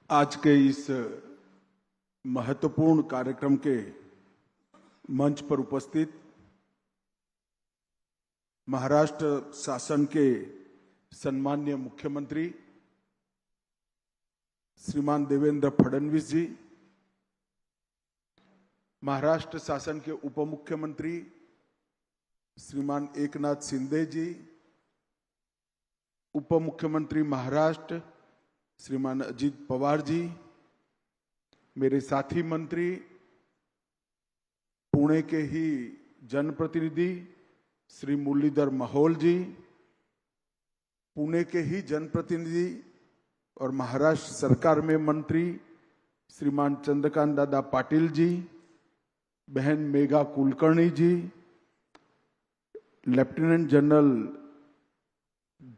आज के इस महत्वपूर्ण कार्यक्रम के मंच पर उपस्थित महाराष्ट्र शासन के सम्माननीय मुख्यमंत्री श्रीमान देवेंद्र फडणवीस जी, महाराष्ट्र शासन के उप मुख्यमंत्री श्रीमान एकनाथ शिंदे जी, उप मुख्यमंत्री महाराष्ट्र श्रीमान अजित पवार जी, मेरे साथी मंत्री, पुणे के ही जनप्रतिनिधि श्री मुरलीधर मोहोल जी, पुणे के ही जनप्रतिनिधि और महाराष्ट्र सरकार में मंत्री श्रीमान चंद्रकांत दादा पाटिल जी, बहन मेघा कुलकर्णी जी, लेफ्टिनेंट जनरल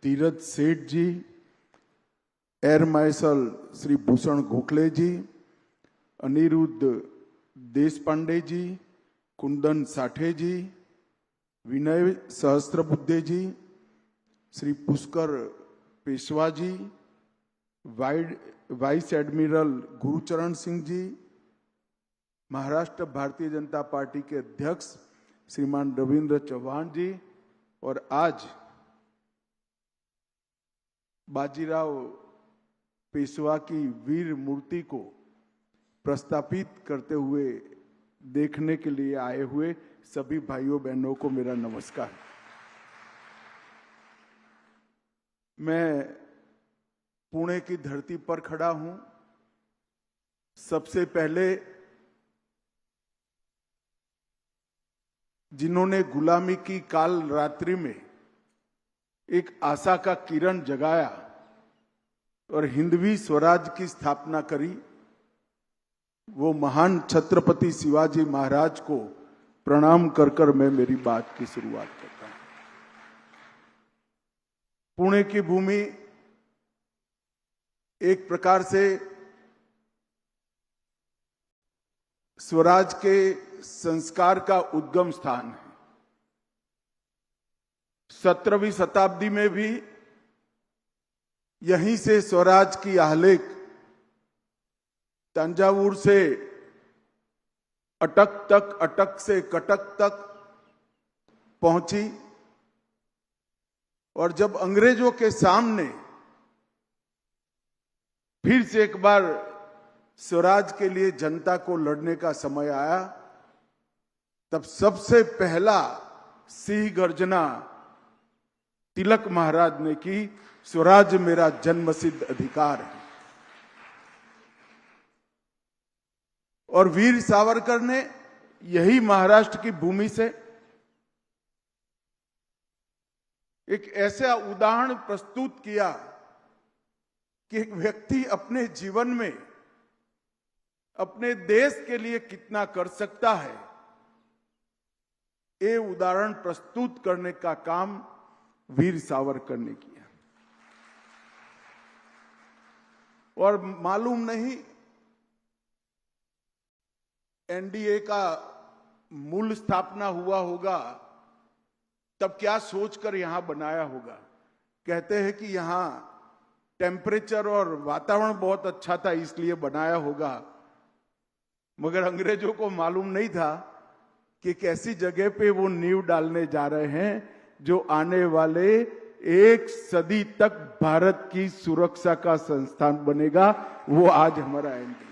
धीरज सेठ जी, एयर मार्शल श्री भूषण गोखले जी, अनिरुद्ध देशपांडे जी, कुंदन साठे जी, विनय सहस्त्रबुद्धे जी, श्री पुष्कर पेशवा जी, vice admiral Gurucharan Singh ji, Maharashtra Bharatiya Janata party के अध्यक्ष श्रीमान रविंद्र चौहान जी, और आज बाजीराव पेशवा की वीर मूर्ति को प्रस्थापित करते हुए देखने के लिए आए हुए सभी भाइयों बहनों को मेरा नमस्कार। मैं पुणे की धरती पर खड़ा हूं। सबसे पहले जिन्होंने गुलामी की काल रात्रि में एक आशा का किरण जगाया और हिंदवी स्वराज की स्थापना करी, वो महान छत्रपति शिवाजी महाराज को प्रणाम कर कर मैं मेरी बात की शुरुआत करता हूं। पुणे की भूमि एक प्रकार से स्वराज के संस्कार का उद्गम स्थान है। 17वीं शताब्दी में भी यहीं से स्वराज की आलेख तंजावुर से अटक तक, अटक से कटक तक पहुंची, और जब अंग्रेजों के सामने फिर से एक बार स्वराज के लिए जनता को लड़ने का समय आया, तब सबसे पहला सिंह गर्जना तिलक महाराज ने की, स्वराज मेरा जन्मसिद्ध अधिकार है। और वीर सावरकर ने यही महाराष्ट्र की भूमि से एक ऐसा उदाहरण प्रस्तुत किया कि एक व्यक्ति अपने जीवन में अपने देश के लिए कितना कर सकता है, ये उदाहरण प्रस्तुत करने का काम वीर सावरकर ने किया। और मालूम नहीं एनडीए का मूल स्थापना हुआ होगा तब क्या सोचकर यहां बनाया होगा। कहते हैं कि यहां टेम्परेचर और वातावरण बहुत अच्छा था इसलिए बनाया होगा, मगर अंग्रेजों को मालूम नहीं था कि कैसी जगह पे वो नींव डालने जा रहे हैं जो आने वाले 1 सदी तक भारत की सुरक्षा का संस्थान बनेगा। वो आज हमारा एनडीए।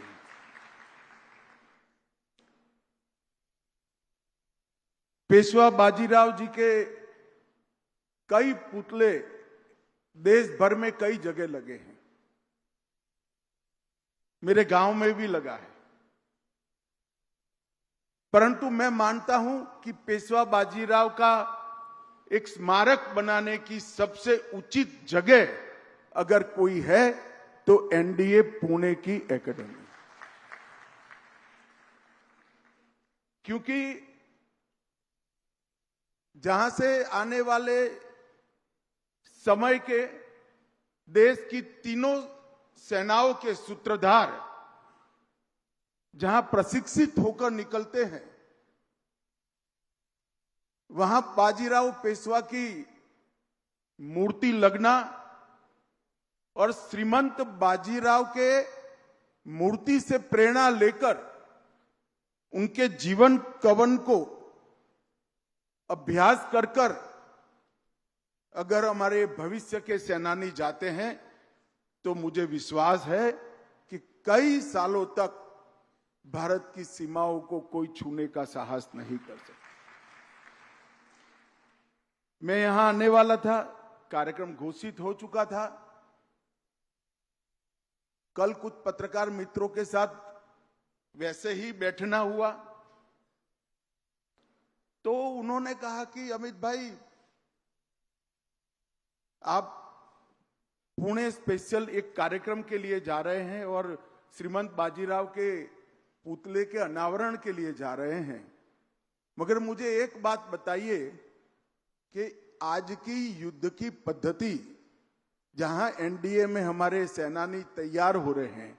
पेशवा बाजीराव जी के कई पुतले देश भर में कई जगह लगे हैं, मेरे गांव में भी लगा है, परंतु मैं मानता हूं कि पेशवा बाजीराव का एक स्मारक बनाने की सबसे उचित जगह अगर कोई है तो एनडीए पुणे की एकेडमी, क्योंकि जहां से आने वाले समय के देश की तीनों सेनाओं के सूत्रधार जहां प्रशिक्षित होकर निकलते हैं, वहां बाजीराव पेशवा की मूर्ति लगना और श्रीमंत बाजीराव के मूर्ति से प्रेरणा लेकर उनके जीवन कवन को अभ्यास कर कर अगर हमारे भविष्य के सेनानी जाते हैं तो मुझे विश्वास है कि कई सालों तक भारत की सीमाओं को कोई छूने का साहस नहीं कर सकता। मैं यहां आने वाला था, कार्यक्रम घोषित हो चुका था। कल कुछ पत्रकार मित्रों के साथ वैसे ही बैठना हुआ तो उन्होंने कहा कि अमित भाई, आप पुणे स्पेशल एक कार्यक्रम के लिए जा रहे हैं और श्रीमंत बाजीराव के पुतले के अनावरण के लिए जा रहे हैं, मगर मुझे एक बात बताइए कि आज की युद्ध की पद्धति, जहां एनडीए में हमारे सेनानी तैयार हो रहे हैं,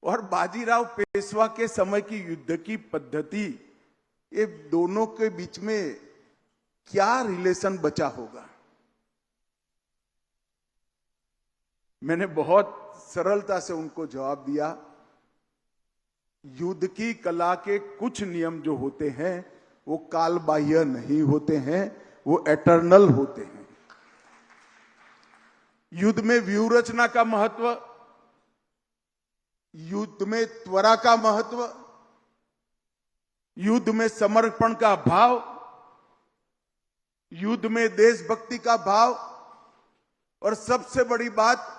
और बाजीराव पेशवा के समय की युद्ध की पद्धति, ये दोनों के बीच में क्या रिलेशन बचा होगा? मैंने बहुत सरलता से उनको जवाब दिया, युद्ध की कला के कुछ नियम जो होते हैं वो कालबाह्य नहीं होते हैं, वो एटर्नल होते हैं। युद्ध में व्यूह रचना का महत्व, युद्ध में त्वरा का महत्व, युद्ध में समर्पण का भाव, युद्ध में देशभक्ति का भाव, और सबसे बड़ी बात,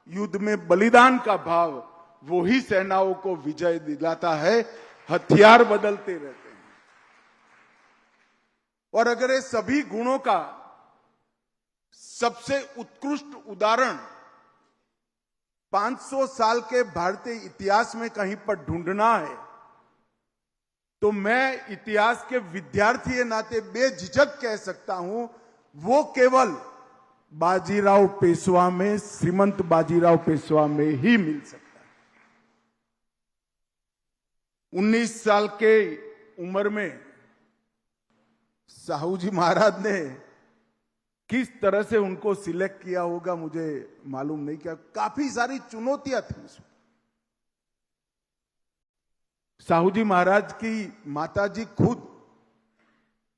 युद्ध में बलिदान का भाव, वो ही सेनाओं को विजय दिलाता है। हथियार बदलते रहते हैं, और अगर ये सभी गुणों का सबसे उत्कृष्ट उदाहरण 500 साल के भारतीय इतिहास में कहीं पर ढूंढना है तो मैं इतिहास के विद्यार्थी के नाते बेझिझक कह सकता हूं, वो केवल बाजीराव पेशवा में, श्रीमंत बाजीराव पेशवा में ही मिल सकता है। 19 साल के उम्र में साहू जी महाराज ने किस तरह से उनको सिलेक्ट किया होगा मुझे मालूम नहीं, क्या काफी सारी चुनौतियां थी उसमें। साहू जी महाराज की माताजी खुद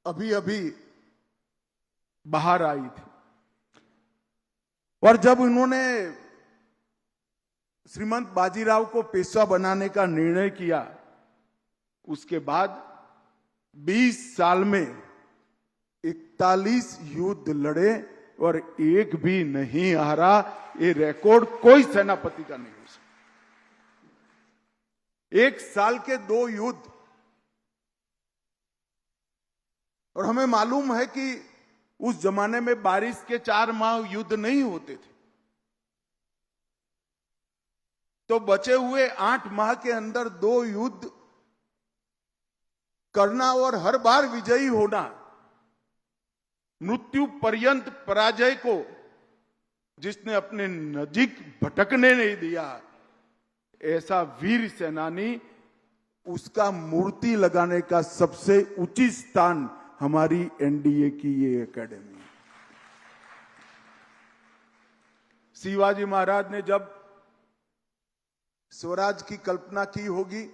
अभी अभी बाहर आई थी, और जब उन्होंने श्रीमंत बाजीराव को पेशवा बनाने का निर्णय किया, उसके बाद 20 साल में 41 युद्ध लड़े और एक भी नहीं हारा। ये रिकॉर्ड कोई सेनापति का नहीं हो सकता। एक साल के 2 युद्ध, और हमें मालूम है कि उस जमाने में बारिश के 4 माह युद्ध नहीं होते थे, तो बचे हुए 8 माह के अंदर 2 युद्ध करना और हर बार विजयी होना, मृत्यु पर्यंत पराजय को जिसने अपने नजीक भटकने नहीं दिया, ऐसा वीर सेनानी, उसका मूर्ति लगाने का सबसे उचित स्थान हमारी एनडीए की ये एकेडमी है। शिवाजी महाराज ने जब स्वराज की कल्पना की होगी,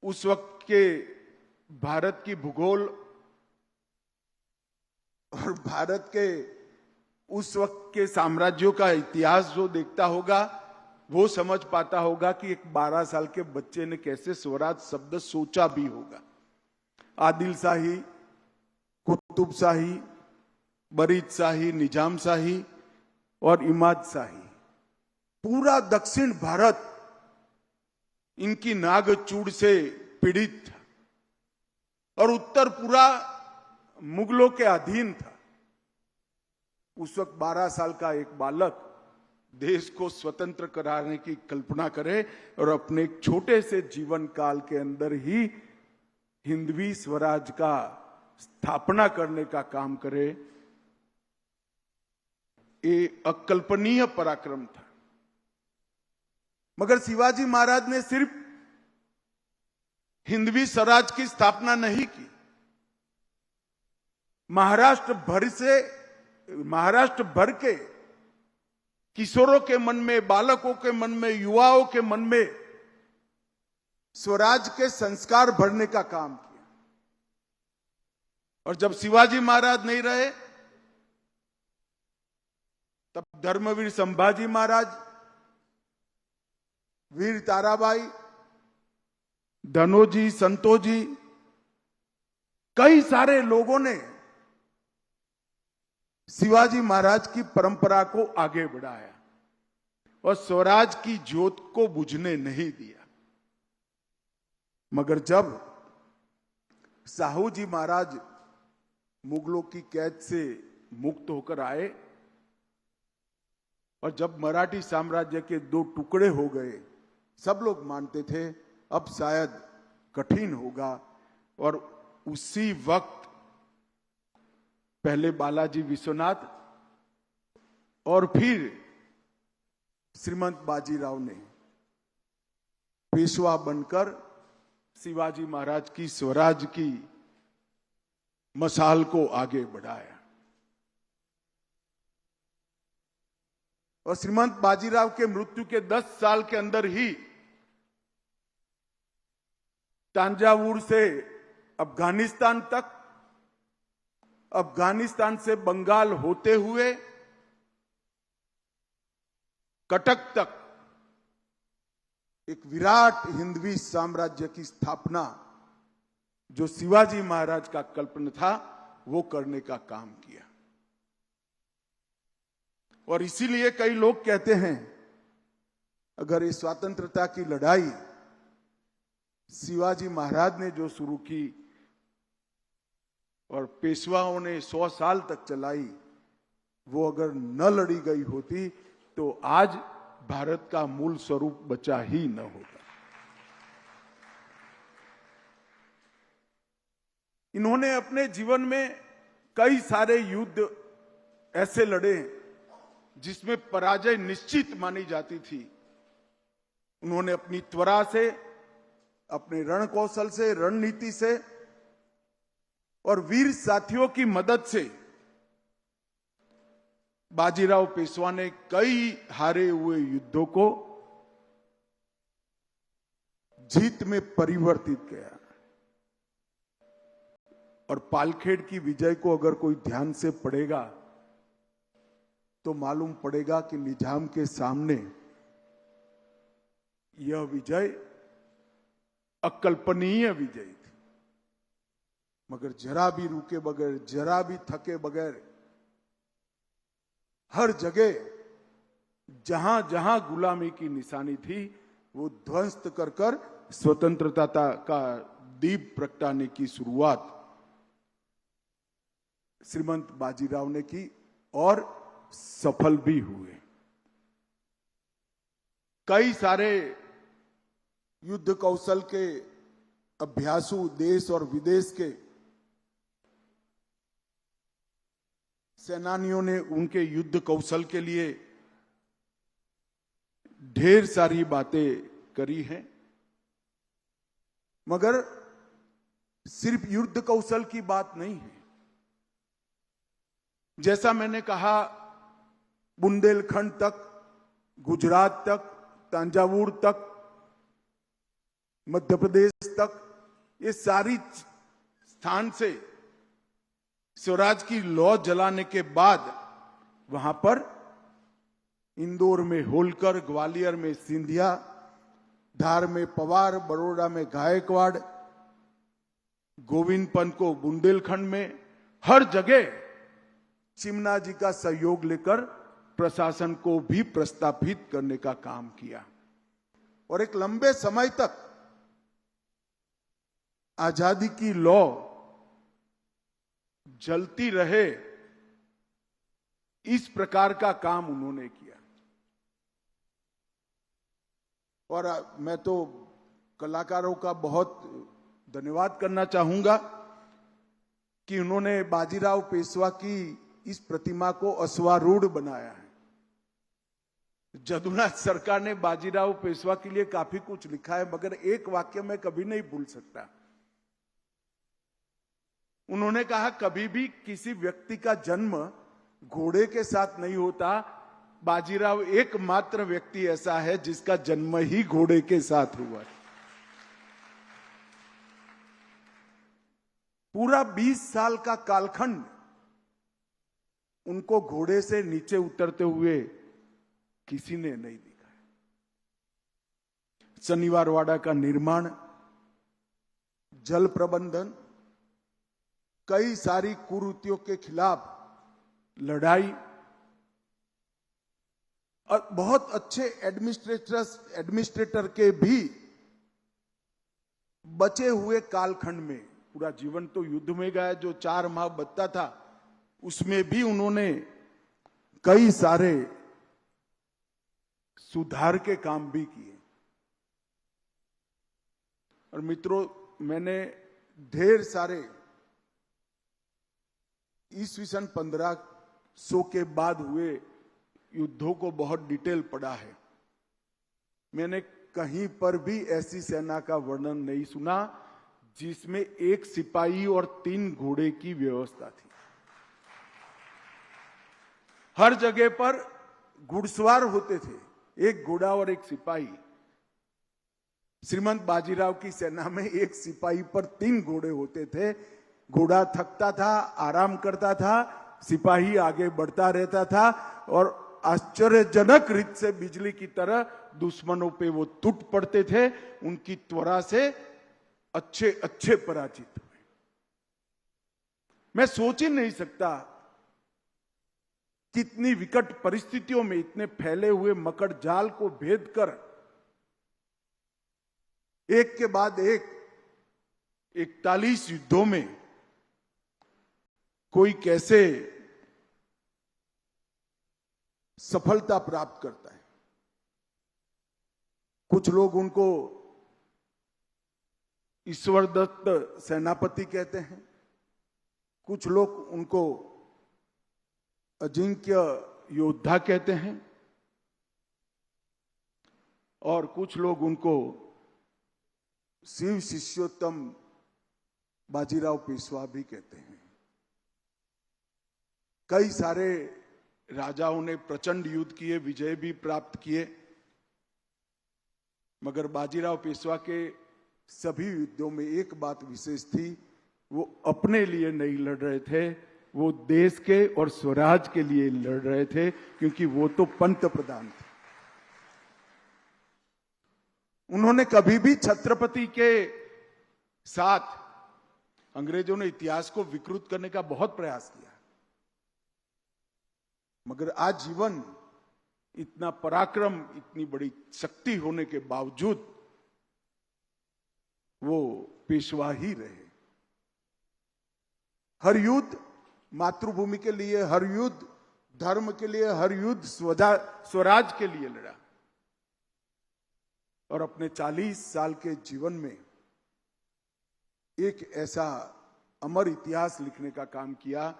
उस वक्त के भारत की भूगोल और भारत के उस वक्त के साम्राज्यों का इतिहास जो देखता होगा, वो समझ पाता होगा कि एक 12 साल के बच्चे ने कैसे स्वराज शब्द सोचा भी होगा। आदिल शाही, कुतुब शाही, बरीद शाही, निजाम शाही और इमाद शाही, पूरा दक्षिण भारत इनकी नागचूड़ से पीड़ित था, और उत्तर पूरा मुगलों के अधीन था। उस वक्त 12 साल का एक बालक देश को स्वतंत्र कराने की कल्पना करे और अपने एक छोटे से जीवन काल के अंदर ही हिंदवी स्वराज का स्थापना करने का काम करे, ये अकल्पनीय पराक्रम था। मगर शिवाजी महाराज ने सिर्फ हिंदवी स्वराज की स्थापना नहीं की, महाराष्ट्र भर के किशोरों के मन में, बालकों के मन में, युवाओं के मन में स्वराज के संस्कार भरने का काम किया। और जब शिवाजी महाराज नहीं रहे तब धर्मवीर संभाजी महाराज, वीर ताराबाई, धनोजी, संतोजी, कई सारे लोगों ने शिवाजी महाराज की परंपरा को आगे बढ़ाया और स्वराज की ज्योत को बुझने नहीं दिया। मगर जब साहू जी महाराज मुगलों की कैद से मुक्त होकर आए और जब मराठी साम्राज्य के दो टुकड़े हो गए, सब लोग मानते थे अब शायद कठिन होगा। और उसी वक्त पहले बालाजी विश्वनाथ और फिर श्रीमंत बाजीराव ने पेशवा बनकर शिवाजी महाराज की स्वराज की मशाल को आगे बढ़ाया। और श्रीमंत बाजीराव के मृत्यु के 10 साल के अंदर ही तांजावुर से अफगानिस्तान तक, अफगानिस्तान से बंगाल होते हुए कटक तक एक विराट हिंदवी साम्राज्य की स्थापना, जो शिवाजी महाराज का कल्पना था, वो करने का काम किया। और इसीलिए कई लोग कहते हैं अगर ये स्वतंत्रता की लड़ाई शिवाजी महाराज ने जो शुरू की और पेशवाओं ने 100 साल तक चलाई, वो अगर न लड़ी गई होती तो आज भारत का मूल स्वरूप बचा ही न होता। इन्होंने अपने जीवन में कई सारे युद्ध ऐसे लड़े जिसमें पराजय निश्चित मानी जाती थी। उन्होंने अपनी त्वरा से, अपने रण कौशल से, रणनीति से और वीर साथियों की मदद से बाजीराव पेशवा ने कई हारे हुए युद्धों को जीत में परिवर्तित किया। और पालखेड़ की विजय को अगर कोई ध्यान से पढ़ेगा तो मालूम पड़ेगा कि निजाम के सामने यह विजय अकल्पनीय विजय थी। मगर जरा भी रुके बगैर, जरा भी थके बगैर, हर जगह जहां जहां गुलामी की निशानी थी वो ध्वस्त कर कर स्वतंत्रता का दीप प्रगटाने की शुरुआत श्रीमंत बाजीराव ने की और सफल भी हुए। कई सारे युद्ध कौशल के अभ्यासु देश और विदेश के सेनानियों ने उनके युद्ध कौशल के लिए ढेर सारी बातें करी हैं। मगर सिर्फ युद्ध कौशल की बात नहीं है। जैसा मैंने कहा, बुंदेलखंड तक, गुजरात तक, तंजावुर तक, मध्य प्रदेश तक, ये सारी स्थान से स्वराज की लौ जलाने के बाद वहां पर इंदौर में होलकर, ग्वालियर में सिंधिया, धार में पवार, बड़ौदा में गायकवाड़, गोविंद पंत को बुंदेलखंड में, हर जगह चिमना जी का सहयोग लेकर प्रशासन को भी प्रस्थापित करने का काम किया। और एक लंबे समय तक आजादी की लौ जलती रहे, इस प्रकार का काम उन्होंने किया। और मैं तो कलाकारों का बहुत धन्यवाद करना चाहूंगा कि उन्होंने बाजीराव पेशवा की इस प्रतिमा को अश्वारूढ़ बनाया है। जदुनाथ सरकार ने बाजीराव पेशवा के लिए काफी कुछ लिखा है, मगर एक वाक्य मैं कभी नहीं भूल सकता। उन्होंने कहा, कभी भी किसी व्यक्ति का जन्म घोड़े के साथ नहीं होता, बाजीराव एकमात्र व्यक्ति ऐसा है जिसका जन्म ही घोड़े के साथ हुआ है। पूरा 20 साल का कालखंड उनको घोड़े से नीचे उतरते हुए किसी ने नहीं देखा है। शनिवारवाड़ा का निर्माण, जल प्रबंधन, कई सारी कुरीतियों के खिलाफ लड़ाई और बहुत अच्छे एडमिनिस्ट्रेटर के भी बचे हुए कालखंड में, पूरा जीवन तो युद्ध में गया, जो 4 माह बचता था उसमें भी उन्होंने कई सारे सुधार के काम भी किए। और मित्रों, मैंने ढेर सारे ईस्वीसन 1500 के बाद हुए युद्धों को बहुत डिटेल पढ़ा है। मैंने कहीं पर भी ऐसी सेना का वर्णन नहीं सुना जिसमें एक सिपाही और 3 घोड़े की व्यवस्था थी। हर जगह पर घुड़सवार होते थे, 1 घोड़ा और 1 सिपाही। श्रीमंत बाजीराव की सेना में 1 सिपाही पर 3 घोड़े होते थे। घोड़ा थकता था, आराम करता था, सिपाही आगे बढ़ता रहता था और आश्चर्यजनक रीत से बिजली की तरह दुश्मनों पे वो टूट पड़ते थे। उनकी त्वरा से अच्छे अच्छे पराजित हुए। मैं सोच ही नहीं सकता कितनी विकट परिस्थितियों में इतने फैले हुए मकड़ जाल को भेद कर एक के बाद एक 41 युद्धों में कोई कैसे सफलता प्राप्त करता है। कुछ लोग उनको ईश्वर दत्त सेनापति कहते हैं, कुछ लोग उनको अजिंक्य योद्धा कहते हैं और कुछ लोग उनको शिव शिष्योत्तम बाजीराव पेशवा भी कहते हैं। कई सारे राजाओं ने प्रचंड युद्ध किए, विजय भी प्राप्त किए, मगर बाजीराव पेशवा के सभी युद्धों में एक बात विशेष थी, वो अपने लिए नहीं लड़ रहे थे, वो देश के और स्वराज के लिए लड़ रहे थे, क्योंकि वो तो पंत प्रधान थे। उन्होंने कभी भी छत्रपति के साथ, अंग्रेजों ने इतिहास को विकृत करने का बहुत प्रयास किया, मगर आज जीवन इतना पराक्रम, इतनी बड़ी शक्ति होने के बावजूद वो पेशवा ही रहे। हर युद्ध मातृभूमि के लिए, हर युद्ध धर्म के लिए, हर युद्ध स्वराज के लिए लड़ा और अपने 40 साल के जीवन में एक ऐसा अमर इतिहास लिखने का काम किया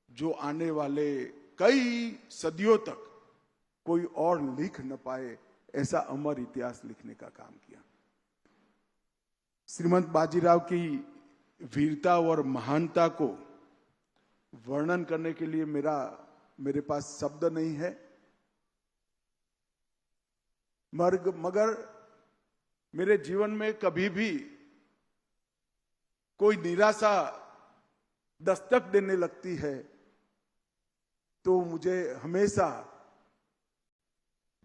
जो आने वाले कई सदियों तक कोई और लिख न पाए, ऐसा अमर इतिहास लिखने का काम किया। श्रीमंत बाजीराव की वीरता और महानता को वर्णन करने के लिए मेरे पास शब्द नहीं है, मगर मेरे जीवन में कभी भी कोई निराशा दस्तक देने लगती है तो मुझे हमेशा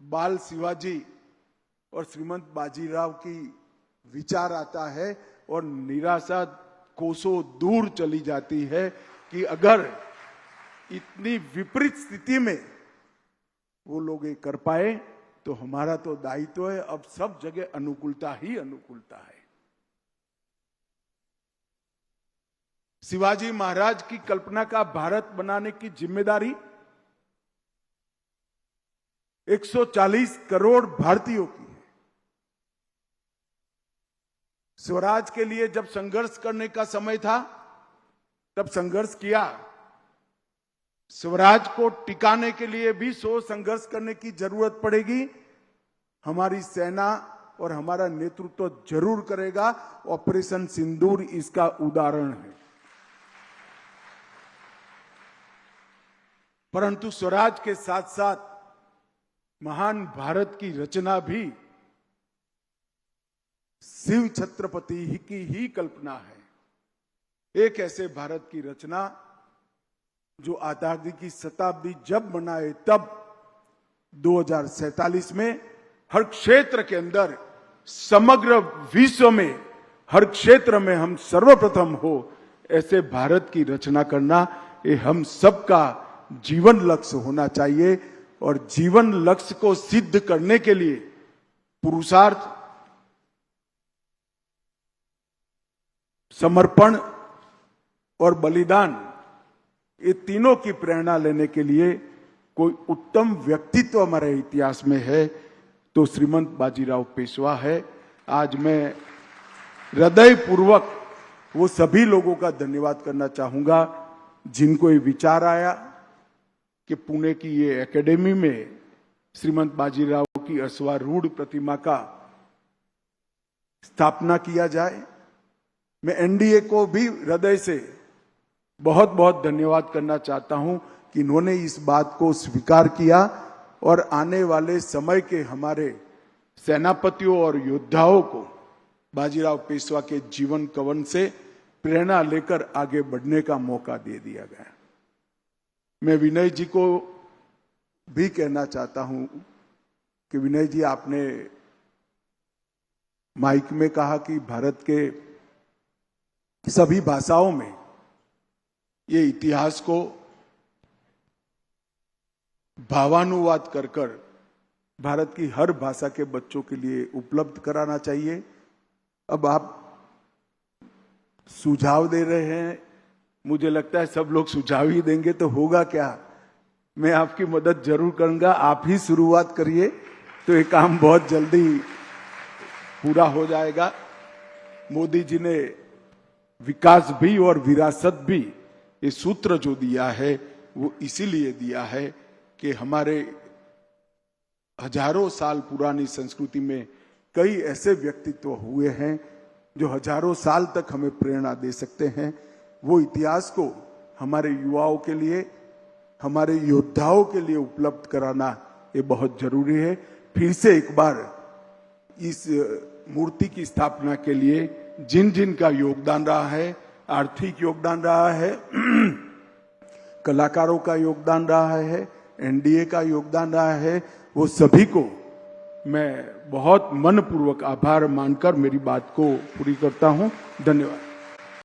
बाल शिवाजी और श्रीमंत बाजीराव की विचार आता है और निराशा कोसों दूर चली जाती है कि अगर इतनी विपरीत स्थिति में वो लोग ये कर पाए तो हमारा तो दायित्व है। अब सब जगह अनुकूलता ही अनुकूलता है। शिवाजी महाराज की कल्पना का भारत बनाने की जिम्मेदारी 140 करोड़ भारतीयों की है। स्वराज के लिए जब संघर्ष करने का समय था तब संघर्ष किया, स्वराज को टिकाने के लिए भी संघर्ष करने की जरूरत पड़ेगी। हमारी सेना और हमारा नेतृत्व जरूर करेगा। ऑपरेशन सिंदूर इसका उदाहरण है। परंतु स्वराज के साथ साथ महान भारत की रचना भी शिव छत्रपति की ही कल्पना है। एक ऐसे भारत की रचना जो आजादी की शताब्दी जब मनाए तब 2047 में हर क्षेत्र के अंदर, समग्र विश्व में हर क्षेत्र में हम सर्वप्रथम हो, ऐसे भारत की रचना करना ये हम सबका जीवन लक्ष्य होना चाहिए। और जीवन लक्ष्य को सिद्ध करने के लिए पुरुषार्थ, समर्पण और बलिदान, ये तीनों की प्रेरणा लेने के लिए कोई उत्तम व्यक्तित्व हमारे इतिहास में है तो श्रीमंत बाजीराव पेशवा है। आज मैं हृदयपूर्वक वो सभी लोगों का धन्यवाद करना चाहूंगा जिनको ये विचार आया कि पुणे की ये एकेडमी में श्रीमंत बाजीराव की अश्वारूढ़ प्रतिमा का स्थापना किया जाए। मैं एनडीए को भी हृदय से बहुत बहुत धन्यवाद करना चाहता हूं कि इन्होंने इस बात को स्वीकार किया और आने वाले समय के हमारे सेनापतियों और योद्धाओं को बाजीराव पेशवा के जीवन कवन से प्रेरणा लेकर आगे बढ़ने का मौका दे दिया गया। मैं विनय जी को भी कहना चाहता हूं कि विनय जी, आपने माइक में कहा कि भारत के सभी भाषाओं में ये इतिहास को भावानुवाद कर कर भारत की हर भाषा के बच्चों के लिए उपलब्ध कराना चाहिए। अब आप सुझाव दे रहे हैं, मुझे लगता है सब लोग सुझाव ही देंगे तो होगा क्या। मैं आपकी मदद जरूर करूंगा, आप ही शुरुआत करिए तो ये काम बहुत जल्दी पूरा हो जाएगा। मोदी जी ने विकास भी और विरासत भी, ये सूत्र जो दिया है वो इसीलिए दिया है कि हमारे हजारों साल पुरानी संस्कृति में कई ऐसे व्यक्तित्व हुए हैं जो हजारों साल तक हमें प्रेरणा दे सकते हैं। वो इतिहास को हमारे युवाओं के लिए, हमारे योद्धाओं के लिए उपलब्ध कराना ये बहुत जरूरी है। फिर से एक बार इस मूर्ति की स्थापना के लिए जिन जिन का योगदान रहा है, आर्थिक योगदान रहा है, कलाकारों का योगदान रहा है, एनडीए का योगदान रहा है, वो सभी को मैं बहुत मनपूर्वक आभार मानकर मेरी बात को पूरी करता हूं। धन्यवाद।